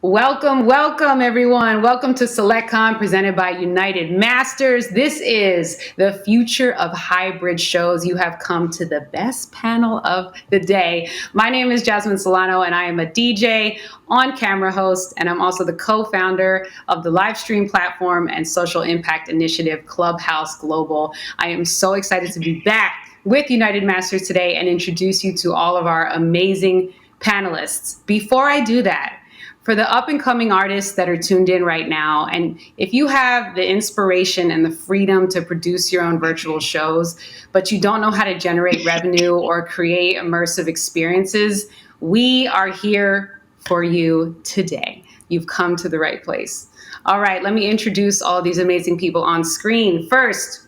Welcome everyone. Welcome to SelectCon presented by United Masters. This is the future of hybrid shows. You have come to the best panel of the day. My name is Jasmine Solano and I am a DJ, on-camera host, and I'm also the co-founder of the live stream platform and social impact initiative Clubhouse Global. I am so excited to be back with United Masters today and introduce you to all of our amazing panelists. Before I do that, for the up and coming artists that are tuned in right now, and if you have the inspiration and the freedom to produce your own virtual shows, but you don't know how to generate revenue or create immersive experiences, we are here for you today. You've come to the right place. All right, let me introduce all these amazing people on screen. First,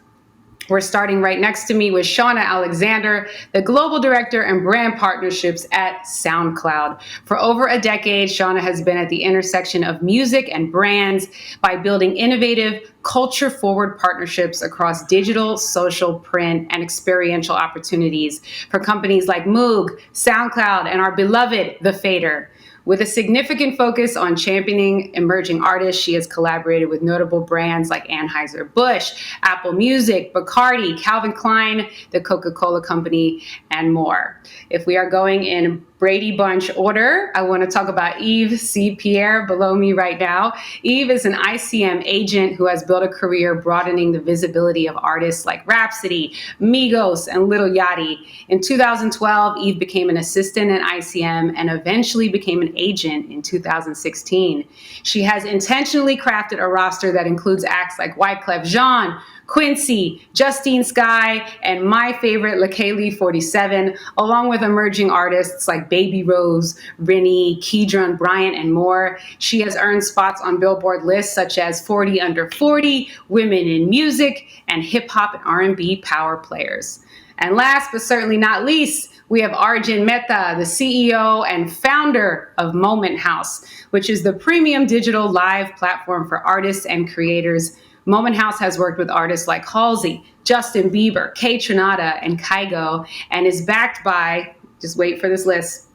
we're starting right next to me with Shauna Alexander, the Global Director and Brand Partnerships at SoundCloud. For over a decade, Shauna has been at the intersection of music and brands by building innovative, culture-forward partnerships across digital, social, print, and experiential opportunities for companies like Moog, SoundCloud, and our beloved The Fader. With a significant focus on championing emerging artists, she has collaborated with notable brands like Anheuser-Busch, Apple Music, Bacardi, Calvin Klein, the Coca-Cola Company, and more. If we are going in Brady Bunch order, I want to talk about Yves C. Pierre below me right now. Yves is an ICM agent who has built a career broadening the visibility of artists like Rhapsody, Migos, and Lil Yachty. In 2012, Yves became an assistant at ICM and eventually became an agent in 2016. She has intentionally crafted a roster that includes acts like Wyclef Jean, Quincy, Justine Skye, and my favorite, LaKaylee 47, along with emerging artists like Baby Rose, Rennie, Keydron Bryant, and more. She has earned spots on Billboard lists such as 40 Under 40, Women in Music, and Hip Hop and R&B Power Players. And last but certainly not least, we have Arjun Mehta, the CEO and founder of Moment House, which is the premium digital live platform for artists and creators. Moment House has worked with artists like Halsey, Justin Bieber, Kay Trinata, and Kygo, and is backed by, just wait for this list,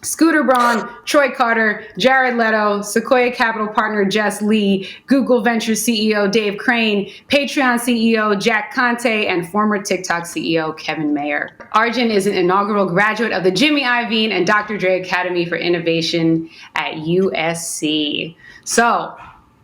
Scooter Braun, Troy Carter, Jared Leto, Sequoia Capital partner Jess Lee, Google Ventures CEO Dave Crane, Patreon CEO Jack Conte, and former TikTok CEO Kevin Mayer. Arjun is an inaugural graduate of the Jimmy Iovine and Dr. Dre Academy for Innovation at USC. So,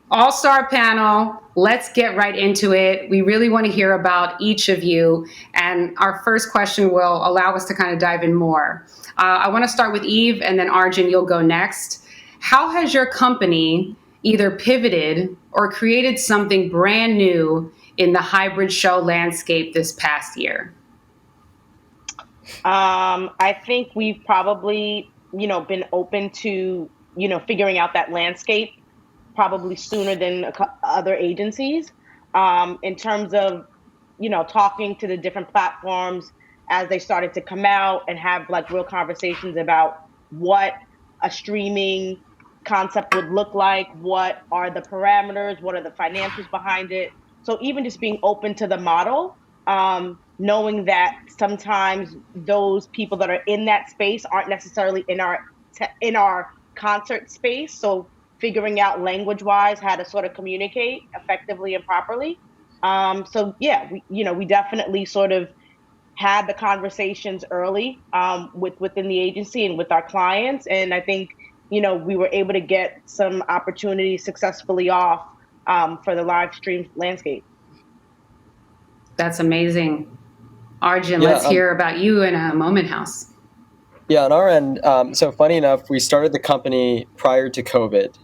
all-star panel, let's get right into it. We really want to hear about each of you, and our first question will allow us to kind of dive in more. I want to start with Yves, and then Arjun, you'll go next. How has your company either pivoted or created something brand new in the hybrid show landscape this past year? I think we've probably, been open to, figuring out that landscape probably sooner than other agencies. In terms of, talking to the different platforms as they started to come out and have like real conversations about what a streaming concept would look like, what are the parameters, what are the financials behind it. So even just being open to the model, knowing that sometimes those people that are in that space aren't necessarily in our concert space. So figuring out language-wise how to sort of communicate effectively and properly. So yeah, we definitely sort of had the conversations early within the agency and with our clients, and I think we were able to get some opportunities successfully off for the live stream landscape. That's amazing. Arjun, let's hear about you in a Moment House. Yeah, on our end, so funny enough, we started the company prior to COVID,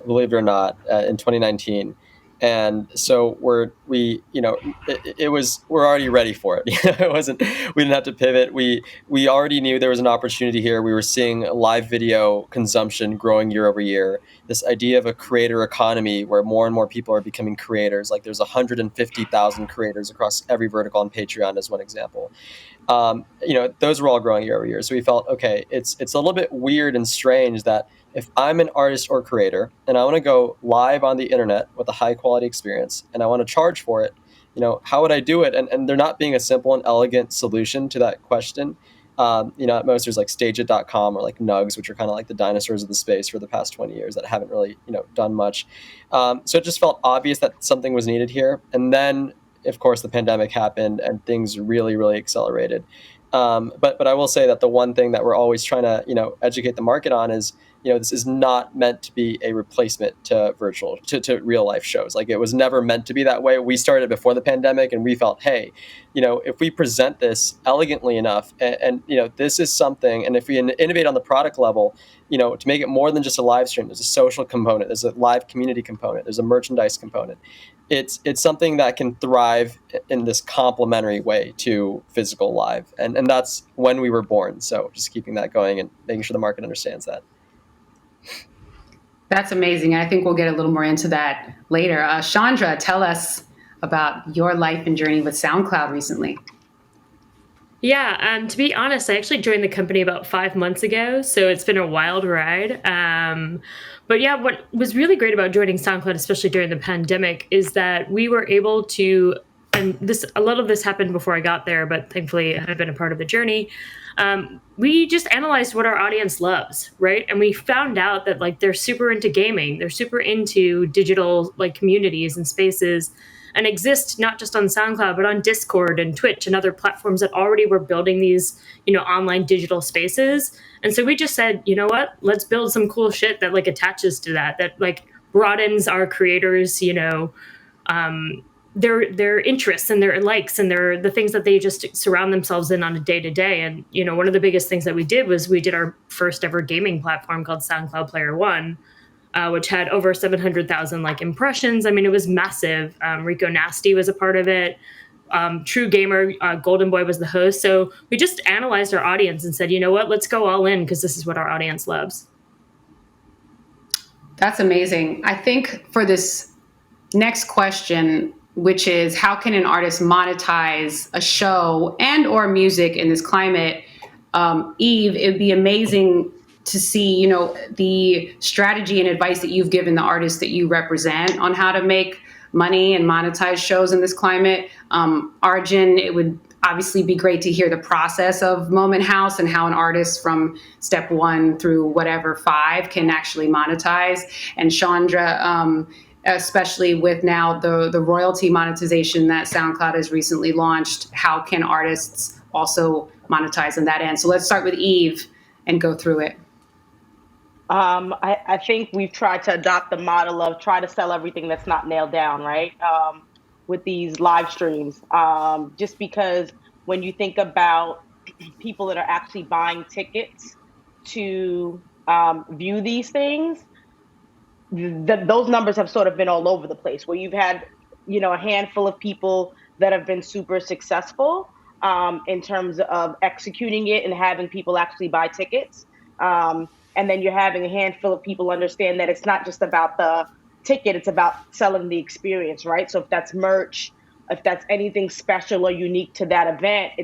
believe it or not, in 2019. And so we're already ready for it. We didn't have to pivot. We already knew there was an opportunity here. We were seeing live video consumption growing year over year. This idea of a creator economy where more and more people are becoming creators. Like there's 150,000 creators across every vertical on Patreon as one example. Those were all growing year over year. So we felt, okay, it's a little bit weird and strange that if I'm an artist or creator and I want to go live on the internet with a high quality experience and I want to charge for it, how would I do it? And there not being a simple and elegant solution to that question, At most there's like stageit.com or like Nugs, which are kind of like the dinosaurs of the space for the past 20 years that haven't really, done much. So it just felt obvious that something was needed here. And then, of course, the pandemic happened and things really, really accelerated. But I will say that the one thing that we're always trying to, educate the market on is, this is not meant to be a replacement to to real life shows. Like, it was never meant to be that way. We started before the pandemic and we felt, hey, if we present this elegantly enough and this is something, and if we innovate on the product level, to make it more than just a live stream, there's a social component, there's a live community component, there's a merchandise component. It's something that can thrive in this complementary way to physical live. And that's when we were born. So just keeping that going and making sure the market understands that. That's amazing. I think we'll get a little more into that later. Chandra, tell us about your life and journey with SoundCloud recently. Yeah, to be honest, I actually joined the company about 5 months ago, so it's been a wild ride. But yeah, what was really great about joining SoundCloud, especially during the pandemic, is that we were able to, and a lot of this happened before I got there, but thankfully I've been a part of the journey. We just analyzed what our audience loves, right? And we found out that like they're super into gaming, they're super into digital like communities and spaces, and exist not just on SoundCloud, but on Discord and Twitch and other platforms that already were building these, online digital spaces. And so we just said, you know what, let's build some cool shit that like attaches to that like broadens our creators, their interests and their likes and the things that they just surround themselves in on a day to day. And, one of the biggest things that we did was we did our first ever gaming platform called SoundCloud Player One, which had over 700,000 like impressions. I mean, it was massive. Rico Nasty was a part of it. True Gamer, Golden Boy was the host. So we just analyzed our audience and said, you know what, let's go all in because this is what our audience loves. That's amazing. I think for this next question, which is how can an artist monetize a show and or music in this climate? Eve, it'd be amazing to see, the strategy and advice that you've given the artists that you represent on how to make money and monetize shows in this climate. Arjun, it would obviously be great to hear the process of Moment House and how an artist from step 1 through whatever 5 can actually monetize. And Chandra, especially with now the royalty monetization that SoundCloud has recently launched, how can artists also monetize on that end? So let's start with Eve and go through it. I think we've tried to adopt the model of try to sell everything that's not nailed down, right? With these live streams, just because when you think about people that are actually buying tickets to view these things, those numbers have sort of been all over the place, where you've had, a handful of people that have been super successful in terms of executing it and having people actually buy tickets. And then you're having a handful of people understand that it's not just about the ticket, it's about selling the experience, right? So if that's merch, if that's anything special or unique to that event,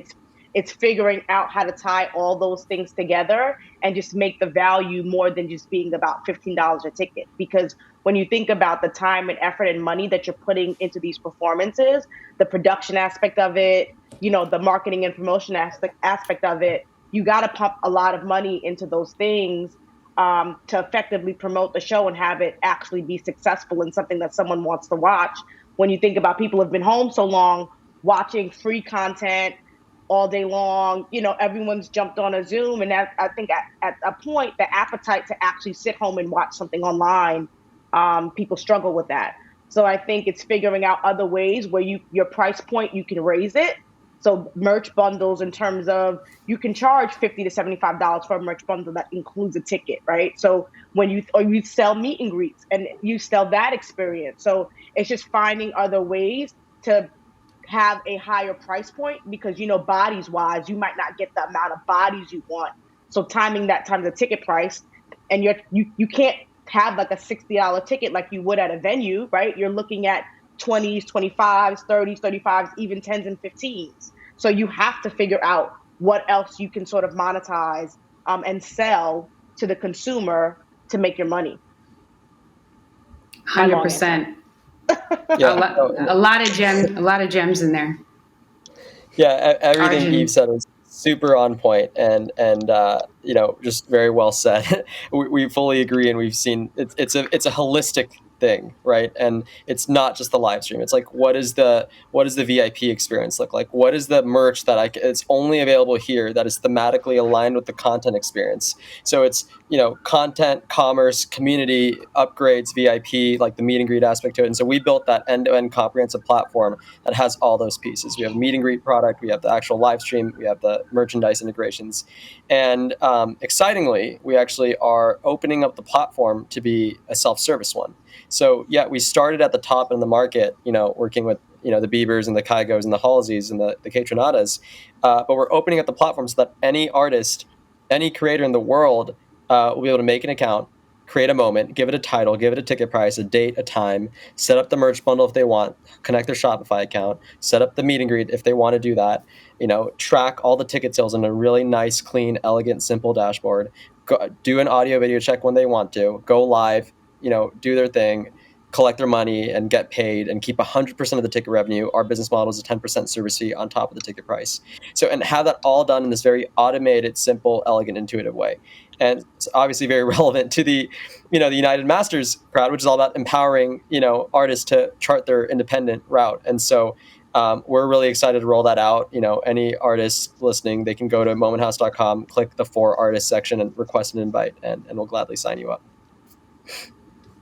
it's figuring out how to tie all those things together and just make the value more than just being about $15 a ticket. Because when you think about the time and effort and money that you're putting into these performances, the production aspect of it, the marketing and promotion aspect of it, you got to pump a lot of money into those things to effectively promote the show and have it actually be successful and something that someone wants to watch. When you think about people who have been home so long, watching free content all day long, everyone's jumped on a Zoom. And I think at a point, the appetite to actually sit home and watch something online, people struggle with that. So I think it's figuring out other ways where your price point, you can raise it. So merch bundles, in terms of you can charge $50 to $75 for a merch bundle that includes a ticket, right? So when you sell meet and greets and you sell that experience. So it's just finding other ways to have a higher price point because, bodies wise, you might not get the amount of bodies you want. So timing that times the ticket price, and you can't have like a $60 ticket like you would at a venue, right? You're looking at 20s, 25s, 30s, 35s, even 10s and 15s. So you have to figure out what else you can sort of monetize and sell to the consumer to make your money. 100%. A lot of gems in there. Yeah, everything Arjun. Eve said was super on point, and just very well said. We fully agree, and we've seen it's a holistic thing, right? And it's not just the live stream. It's like, what does the VIP experience look like? What is the merch that it's only available here that is thematically aligned with the content experience? So it's content, commerce, community, upgrades, VIP, like the meet and greet aspect to it. And so we built that end-to-end comprehensive platform that has all those pieces. We have a meet and greet product, we have the actual live stream, we have the merchandise integrations, and excitingly, we actually are opening up the platform to be a self-service one. So yeah, we started at the top in the market, working with the Biebers and the Kaigos and the Halseys and the Kaytronadas, but we're opening up the platform so that any artist, any creator in the world will be able to make an account, create a moment, give it a title, give it a ticket price, a date, a time, set up the merch bundle if they want, connect their Shopify account, set up the meet and greet if they want to do that, track all the ticket sales in a really nice, clean, elegant, simple dashboard, do an audio video check when they want to, go live, do their thing, collect their money and get paid and keep 100% of the ticket revenue. Our business model is a 10% service fee on top of the ticket price. So, and have that all done in this very automated, simple, elegant, intuitive way. And it's obviously very relevant to the United Masters crowd, which is all about empowering, artists to chart their independent route. And so we're really excited to roll that out. Any artists listening, they can go to momenthouse.com, click the For Artists section and request an invite, and we'll gladly sign you up.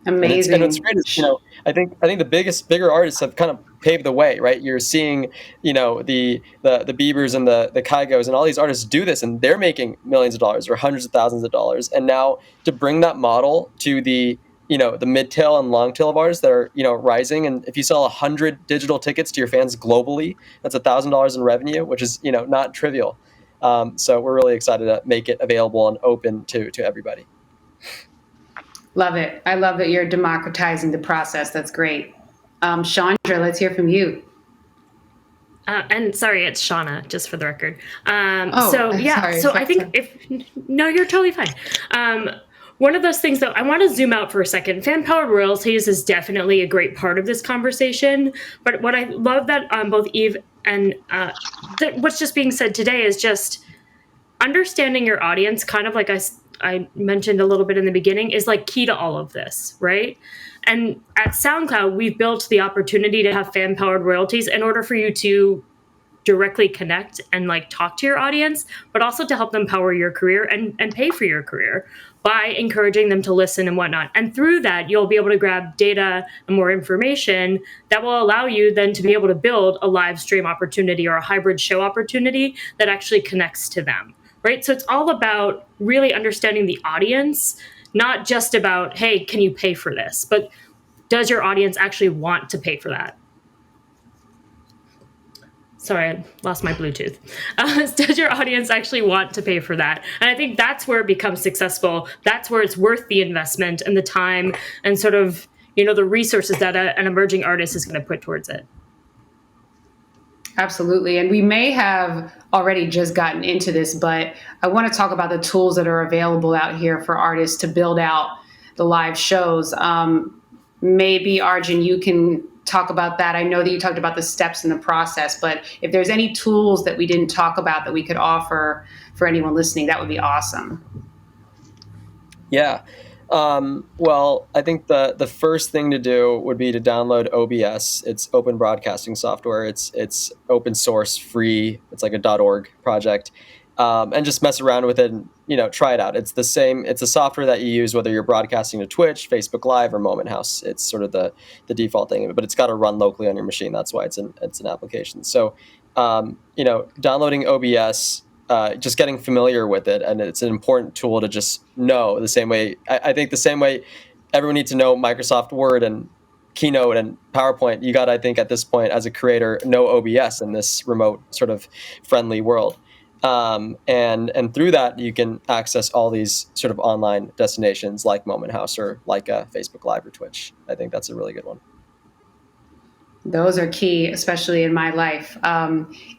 Amazing. And what's great is, I think the bigger artists have kind of paved the way, right? You're seeing, the Biebers and the Kaigos and all these artists do this, and they're making millions of dollars or hundreds of thousands of dollars. And now to bring that model to the mid tail and long tail of artists that are, rising. And if you sell 100 digital tickets to your fans globally, that's $1,000 in revenue, which is, not trivial. So we're really excited to make it available and open to everybody. Love it. I love that you're democratizing the process. That's great. Chandra, let's hear from you. And sorry, it's Shauna, just for the record. Sorry. I think no, you're totally fine. One of those things, though, I want to zoom out for a second. Fan-powered royalties is definitely a great part of this conversation. But what I love that both Eve and what's just being said today is just understanding your audience, kind of like I mentioned a little bit in the beginning, is like key to all of this, right? And at SoundCloud, we've built the opportunity to have fan-powered royalties in order for you to directly connect and like talk to your audience, but also to help them power your career and pay for your career by encouraging them to listen and whatnot. And through that, you'll be able to grab data and more information that will allow you then to be able to build a live stream opportunity or a hybrid show opportunity that actually connects to them. Right. So it's all about really understanding the audience, not just about, hey, can you pay for this? But does your audience actually want to pay for that? Sorry, I lost my Bluetooth. Does your audience actually want to pay for that? And I think that's where it becomes successful. That's where it's worth the investment and the time and sort of, the resources that an emerging artist is going to put towards it. Absolutely. And we may have already just gotten into this, but I want to talk about the tools that are available out here for artists to build out the live shows. Maybe, Arjun, you can talk about that. I know that you talked about the steps in the process, but if there's any tools that we didn't talk about that we could offer for anyone listening, that would be awesome. Yeah. Well, I think the first thing to do would be to download OBS. It's open broadcasting software. It's open source, free. It's like a .org project, and just mess around with it and try it out. It's the same. It's a software that you use whether you're broadcasting to Twitch, Facebook Live, or Moment House. It's sort of the default thing, but it's got to run locally on your machine. That's why it's an application. So, downloading OBS. Just getting familiar with it, and it's an important tool to just know. The same way I think the same way everyone needs to know Microsoft Word and Keynote and PowerPoint, you got to, I think, at this point as a creator, know OBS in this remote sort of friendly world, and through that you can access all these sort of online destinations like Moment House or like Facebook Live or Twitch. I think that's a really good one. Those are key, especially in my life.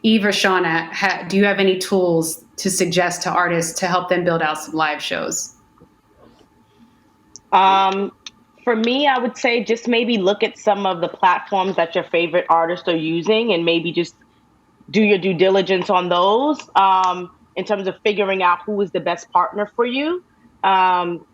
Eve or Shauna, do you have any tools to suggest to artists to help them build out some live shows? For me, I would say just maybe look at some of the platforms that your favorite artists are using and maybe just do your due diligence on those, in terms of figuring out who is the best partner for you. Um,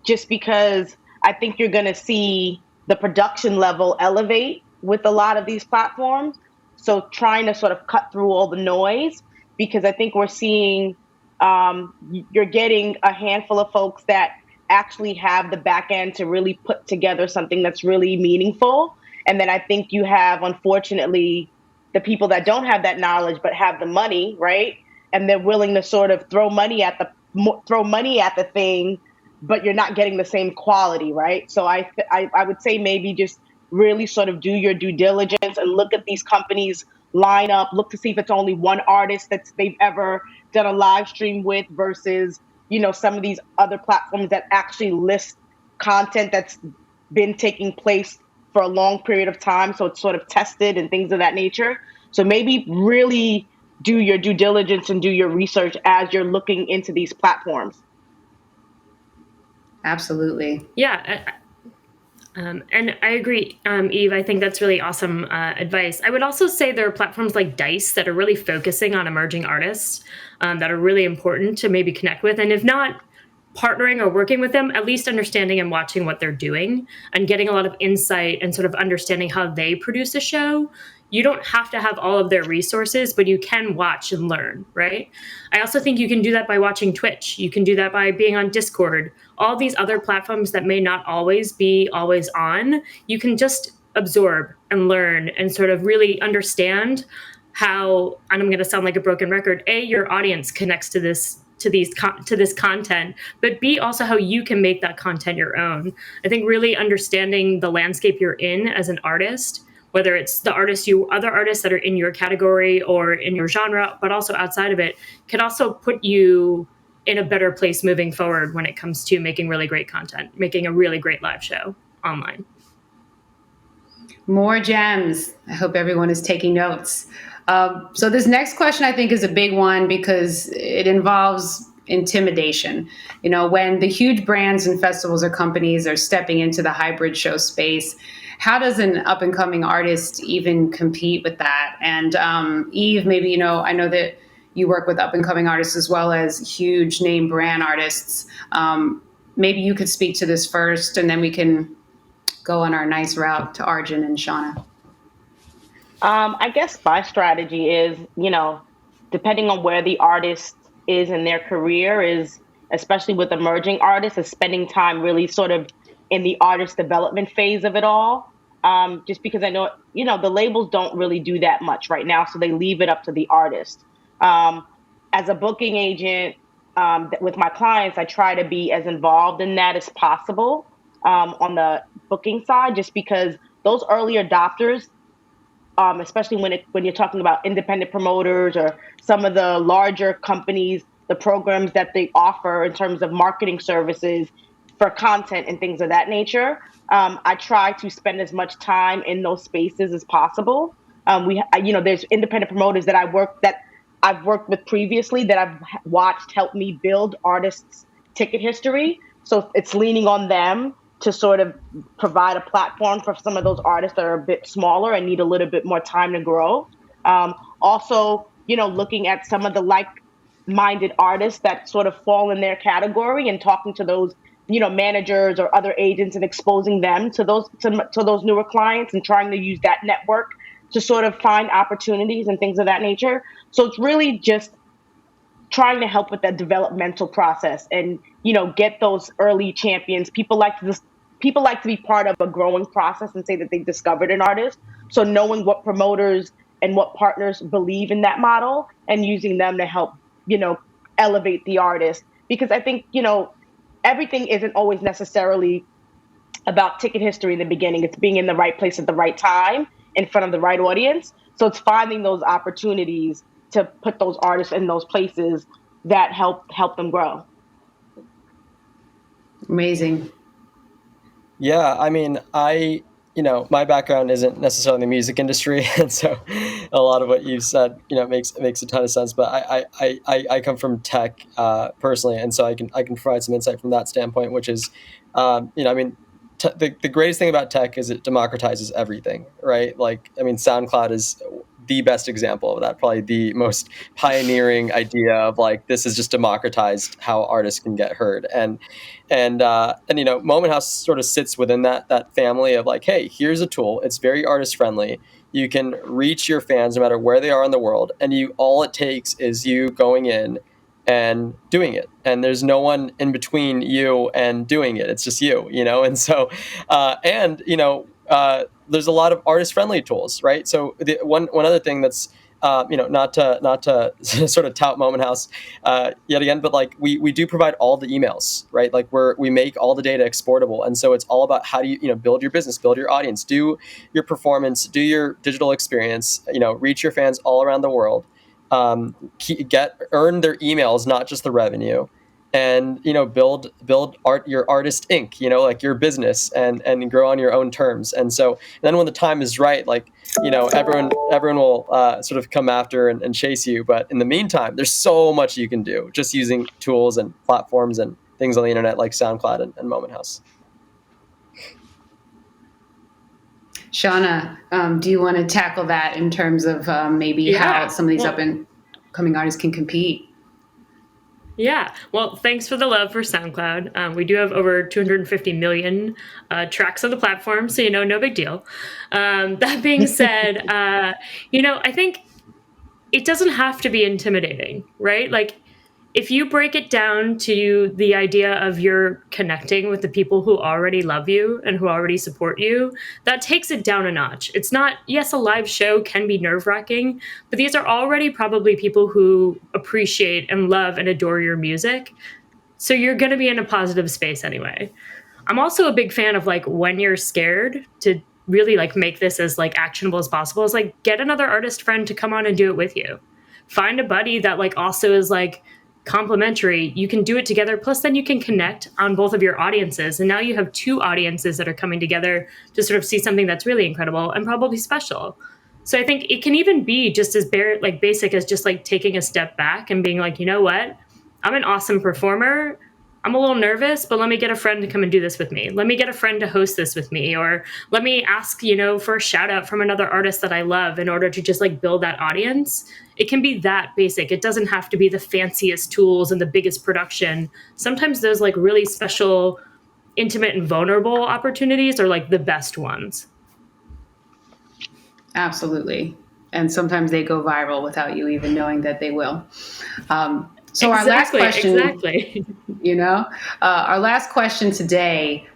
just because I think you're going to see the production level elevate with a lot of these platforms. So trying to sort of cut through all the noise, because I think we're seeing, you're getting a handful of folks that actually have the back end to really put together something that's really meaningful. And then I think you have, unfortunately, the people that don't have that knowledge but have the money, right? And they're willing to sort of throw money at the thing, but you're not getting the same quality, right? So I would say maybe just really sort of do your due diligence and look at these companies line up, look to see if it's only one artist that they've ever done a live stream with versus, some of these other platforms that actually list content that's been taking place for a long period of time. So it's sort of tested and things of that nature. So maybe really do your due diligence and do your research as you're looking into these platforms. Absolutely. Yeah. And I agree, Eve. I think that's really awesome advice. I would also say there are platforms like Dice that are really focusing on emerging artists that are really important to maybe connect with. And if not partnering or working with them, at least understanding and watching what they're doing and getting a lot of insight and sort of understanding how they produce a show. You don't have to have all of their resources, but you can watch and learn, right? I also think you can do that by watching Twitch. You can do that by being on Discord. All these other platforms that may not always be always on, you can just absorb and learn and sort of really understand how, and I'm going to sound like a broken record, A, your audience connects to this content, but B, also how you can make that content your own. I think really understanding the landscape you're in as an artist, whether it's the other artists that are in your category or in your genre, but also outside of it, can also put you in a better place moving forward when it comes to making really great content, making a really great live show online. More gems. I hope everyone is taking notes. So this next question I think is a big one because it involves intimidation. When the huge brands and festivals or companies are stepping into the hybrid show space, how does an up-and-coming artist even compete with that? And Eve, maybe, I know that you work with up-and-coming artists as well as huge name brand artists. Maybe you could speak to this first, and then we can go on our nice route to Arjun and Shauna. I guess my strategy is, depending on where the artist is in their career, is especially with emerging artists, is spending time really sort of in the artist development phase of it all. Just because I know, the labels don't really do that much right now, so they leave it up to the artist. As a booking agent, with my clients, I try to be as involved in that as possible on the booking side, just because those early adopters, especially when you're talking about independent promoters or some of the larger companies, the programs that they offer in terms of marketing services for content and things of that nature, I try to spend as much time in those spaces as possible. There's independent promoters that I've worked with previously that I've watched help me build artists' ticket history. So it's leaning on them to sort of provide a platform for some of those artists that are a bit smaller and need a little bit more time to grow. Also, looking at some of the like-minded artists that sort of fall in their category and talking to those, managers or other agents and exposing them to those newer clients and trying to use that network to sort of find opportunities and things of that nature. So it's really just trying to help with that developmental process and, get those early champions. People like to be part of a growing process and say that they've discovered an artist. So knowing what promoters and what partners believe in that model and using them to help, elevate the artist. Because I think, everything isn't always necessarily about ticket history in the beginning. It's being in the right place at the right time in front of the right audience. So it's finding those opportunities to put those artists in those places that help them grow. Amazing. Yeah, I mean, my background isn't necessarily in the music industry, and so a lot of what you've said, makes a ton of sense. But I come from tech personally, and so I can provide some insight from that standpoint, which is, the greatest thing about tech is it democratizes everything, right? SoundCloud is the best example of that, probably the most pioneering idea of like, this is just democratized how artists can get heard. And Moment House sort of sits within that family of like, hey, here's a tool. It's very artist friendly. You can reach your fans no matter where they are in the world. And all it takes is you going in and doing it, and there's no one in between you and doing it. It's just you, and so there's a lot of artist friendly tools, right? So one other thing that's not to sort of tout Moment House yet again, but like we do provide all the emails, right? Like we make all the data exportable, and so it's all about how do you build your business, build your audience, do your performance, do your digital experience, reach your fans all around the world, earn their emails, not just the revenue, and build your artist inc, like your business, and grow on your own terms. And so then when the time is right, like everyone will sort of come after and chase you. But in the meantime, there's so much you can do just using tools and platforms and things on the internet like SoundCloud and Moment House. Shauna, do you want to tackle that in terms of maybe how some of these up and coming artists can compete? Yeah. Well, thanks for the love for SoundCloud. We do have over 250 million tracks on the platform, so no big deal. That being said, I think it doesn't have to be intimidating, right? Like, if you break it down to the idea of you're connecting with the people who already love you and who already support you, that takes it down a notch. It's not, yes, a live show can be nerve-wracking, but these are already probably people who appreciate and love and adore your music. So you're going to be in a positive space anyway. I'm also a big fan of like, when you're scared, to really like make this as like actionable as possible, is like, get another artist friend to come on and do it with you. Find a buddy that like also is like complimentary. You can do it together. Plus then you can connect on both of your audiences. And now you have two audiences that are coming together to sort of see something that's really incredible and probably special. So I think it can even be just as basic as just like taking a step back and being like, you know what? I'm an awesome performer. I'm a little nervous, but let me get a friend to come and do this with me. Let me get a friend to host this with me. Or let me ask, for a shout out from another artist that I love in order to just like build that audience. It can be that basic. It doesn't have to be the fanciest tools and the biggest production. Sometimes those like really special, intimate and vulnerable opportunities are like the best ones. Absolutely. And sometimes they go viral without you even knowing that they will. So our last question, exactly. Our last question today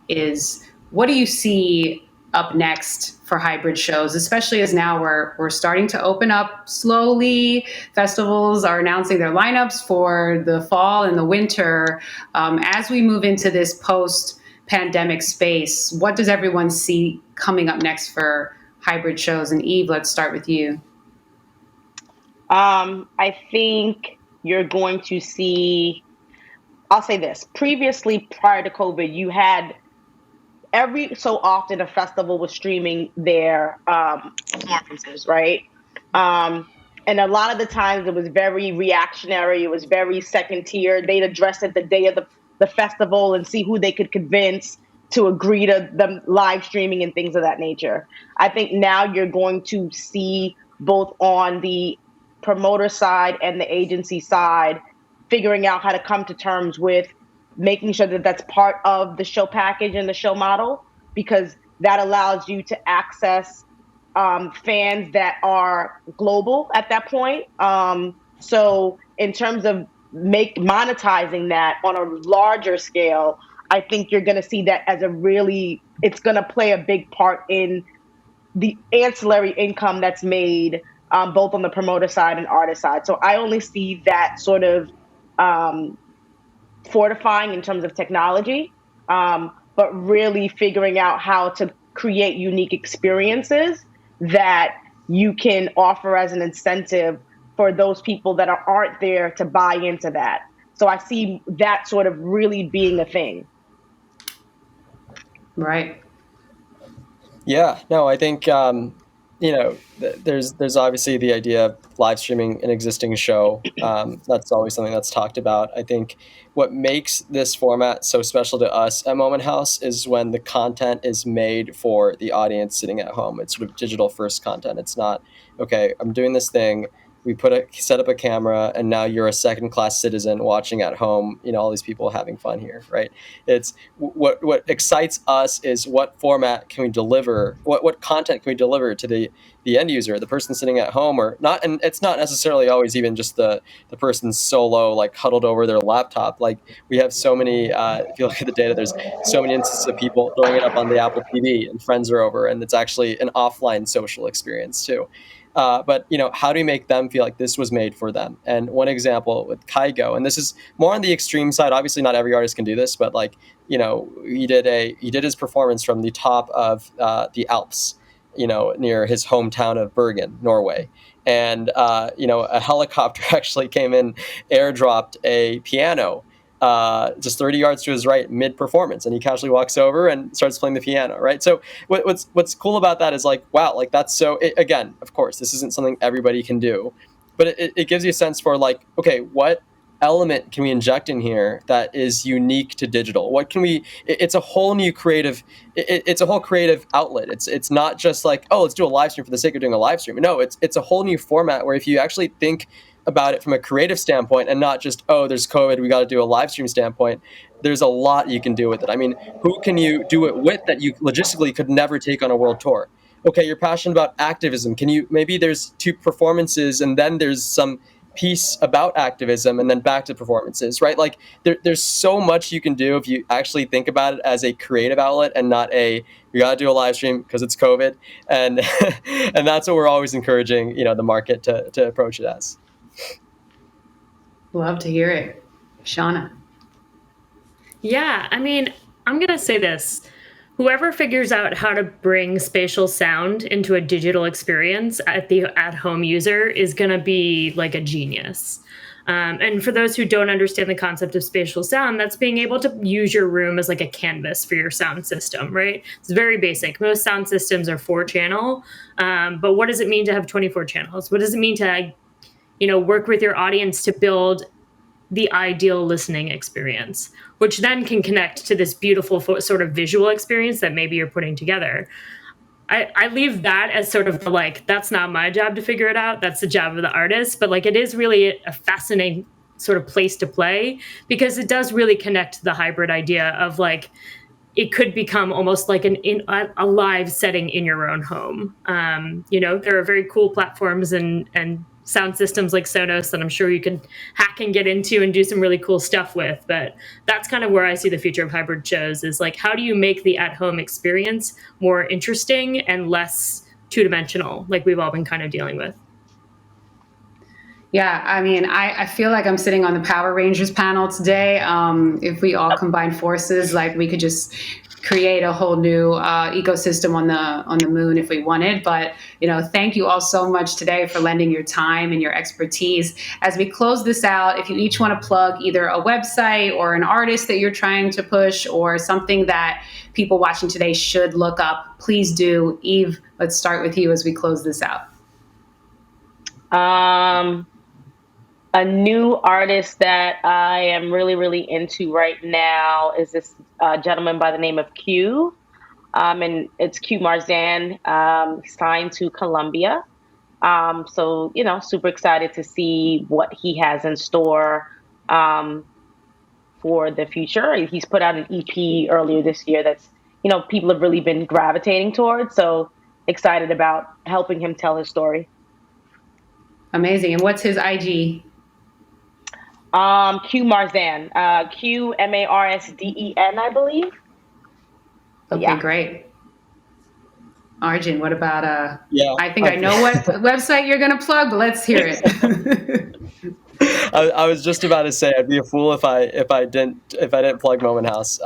is, what do you see up next for hybrid shows, especially as now we're starting to open up slowly. Festivals are announcing their lineups for the fall and the winter. As we move into this post-pandemic space, what does everyone see coming up next for hybrid shows? And Eve, let's start with you. I think you're going to see, I'll say this, previously prior to COVID, you had every so often a festival was streaming their performances, right? And a lot of the times it was very reactionary, it was very second tier. They'd address it the day of the festival and see who they could convince to agree to them live streaming and things of that nature. I think now you're going to see both on the promoter side and the agency side figuring out how to come to terms with making sure that that's part of the show package and the show model, because that allows you to access fans that are global at that point. So in terms of monetizing that on a larger scale, I think you're going to see that as it's going to play a big part in the ancillary income that's made both on the promoter side and artist side. So I only see that sort of fortifying in terms of technology, but really figuring out how to create unique experiences that you can offer as an incentive for those people that aren't there to buy into that. So I see that sort of really being a thing. Right. Yeah, no, I think there's obviously the idea of live streaming an existing show. That's always something that's talked about. I think what makes this format so special to us at Moment House is when the content is made for the audience sitting at home. It's sort of digital first content. It's not, okay, I'm doing this thing. We set up a camera, and now you're a second class citizen watching at home. All these people having fun here, right? It's what excites us is what format can we deliver, what content can we deliver to the end user, the person sitting at home, or not. And it's not necessarily always even just the person solo, like huddled over their laptop. Like we have so many, if you look at the data, there's so many instances of people throwing it up on the Apple TV and friends are over, and it's actually an offline social experience too. But how do we make them feel like this was made for them? And one example with Kygo, and this is more on the extreme side. Obviously, not every artist can do this, but he did his performance from the top of the Alps, near his hometown of Bergen, Norway. And a helicopter actually came in, airdropped a piano just 30 yards to his right mid-performance, and he casually walks over and starts playing the piano, right? So what's cool about that is like, wow, like that's so, again, of course, this isn't something everybody can do, but it gives you a sense for like, okay, what element can we inject in here that is unique to digital? What can we, it's a whole new creative, it's a whole creative outlet. It's not just like, oh, let's do a live stream for the sake of doing a live stream. No, it's a whole new format where if you actually think about it from a creative standpoint and not just, oh, there's COVID, we got to do a live stream standpoint, there's a lot you can do with it. I mean, who can you do it with that you logistically could never take on a world tour? Okay, you're passionate about activism. Maybe there's 2 performances and then there's some piece about activism and then back to performances, right? Like there's so much you can do if you actually think about it as a creative outlet and not we got to do a live stream because it's COVID. And and that's what we're always encouraging, the market to approach it as. Love to hear it. Shauna. Yeah, I mean, I'm going to say this. Whoever figures out how to bring spatial sound into a digital experience at the at-home user is going to be like a genius. And for those who don't understand the concept of spatial sound, that's being able to use your room as like a canvas for your sound system, right? It's very basic. Most sound systems are 4-channel, but what does it mean to have 24 channels? What does it mean to, work with your audience to build the ideal listening experience, which then can connect to this beautiful sort of visual experience that maybe you're putting together. I leave that as sort of that's not my job to figure it out. That's the job of the artist. But it is really a fascinating sort of place to play because it does really connect to the hybrid idea of it could become almost like a live setting in your own home. There are very cool platforms and sound systems like Sonos that I'm sure you can hack and get into and do some really cool stuff with. But that's kind of where I see the future of hybrid shows is how do you make the at-home experience more interesting and less two-dimensional like we've all been kind of dealing with. Yeah, I mean, I feel like I'm sitting on the Power Rangers panel today. If we all combine forces, we could just create a whole new ecosystem on the moon if we wanted. But thank you all so much today for lending your time and your expertise. As we close this out, if you each want to plug either a website or an artist that you're trying to push or something that people watching today should look up, please do. Eve, let's start with you as we close this out. A new artist that I am really, really into right now is this gentleman by the name of Q. And it's Q Marzan, signed to Columbia. So, super excited to see what he has in store for the future. He's put out an EP earlier this year that's, people have really been gravitating towards. So excited about helping him tell his story. Amazing. And what's his IG? Q Marzan, QMarsden, I believe. Okay, yeah. Great. Arjun, what about yeah, I think I know what website you're going to plug, but let's hear it. I was just about to say I'd be a fool if I didn't plug Moment House.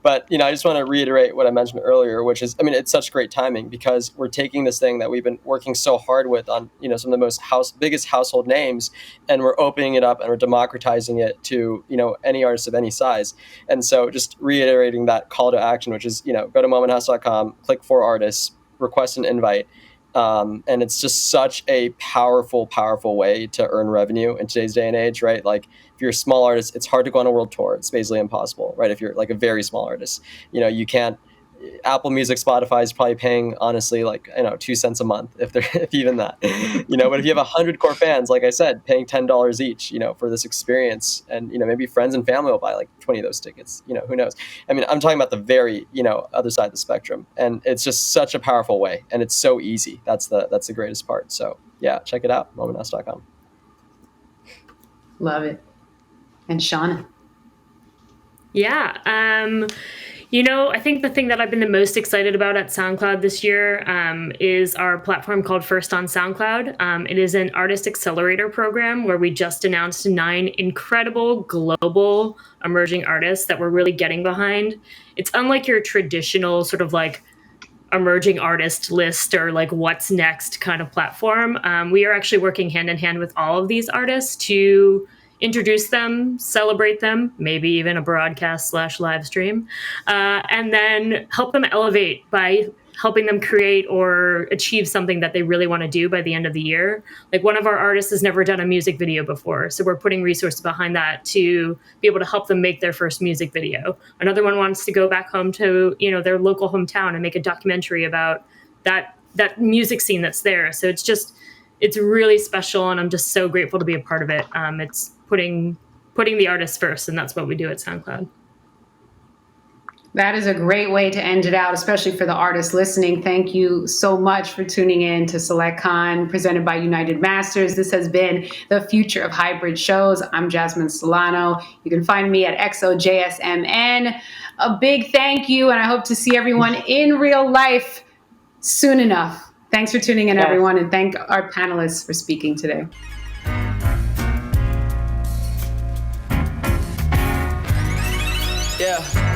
But I just want to reiterate what I mentioned earlier, which is, it's such great timing because we're taking this thing that we've been working so hard with on some of the biggest household names, and we're opening it up and we're democratizing it to any artist of any size. And so just reiterating that call to action, which is go to momenthouse.com, click for artists, request an invite. And it's just such a powerful, powerful way to earn revenue in today's day and age, right? Like if you're a small artist, it's hard to go on a world tour. It's basically impossible, right? If you're like a very small artist, you can't. Apple Music, Spotify is probably paying, honestly, like 2 cents a month, if even that. But if you have 100 core fans, like I said, paying $10 each, for this experience, and maybe friends and family will buy like 20 of those tickets. Who knows? I mean, I'm talking about the very other side of the spectrum, and it's just such a powerful way, and it's so easy. That's the greatest part. So yeah, check it out, momenthouse.com. Love it. And Shauna. Yeah. I think the thing that I've been the most excited about at SoundCloud this year is our platform called First on SoundCloud. It is an artist accelerator program where we just announced 9 incredible global emerging artists that we're really getting behind. It's unlike your traditional sort of like emerging artist list or like what's next kind of platform. We are actually working hand in hand with all of these artists to introduce them, celebrate them, maybe even a broadcast / live stream, and then help them elevate by helping them create or achieve something that they really want to do by the end of the year. Like one of our artists has never done a music video before, so we're putting resources behind that to be able to help them make their first music video. Another one wants to go back home to their local hometown and make a documentary about that music scene that's there. So it's really special, and I'm just so grateful to be a part of it. It's putting the artist first, and that's what we do at SoundCloud. That is a great way to end it out, especially for the artists listening. Thank you so much for tuning in to SelectCon, presented by United Masters. This has been the Future of Hybrid Shows. I'm Jasmine Solano. You can find me at XOJSMN. A big thank you, and I hope to see everyone in real life soon enough. Thanks for tuning in, everyone, and thank our panelists for speaking today. Yeah.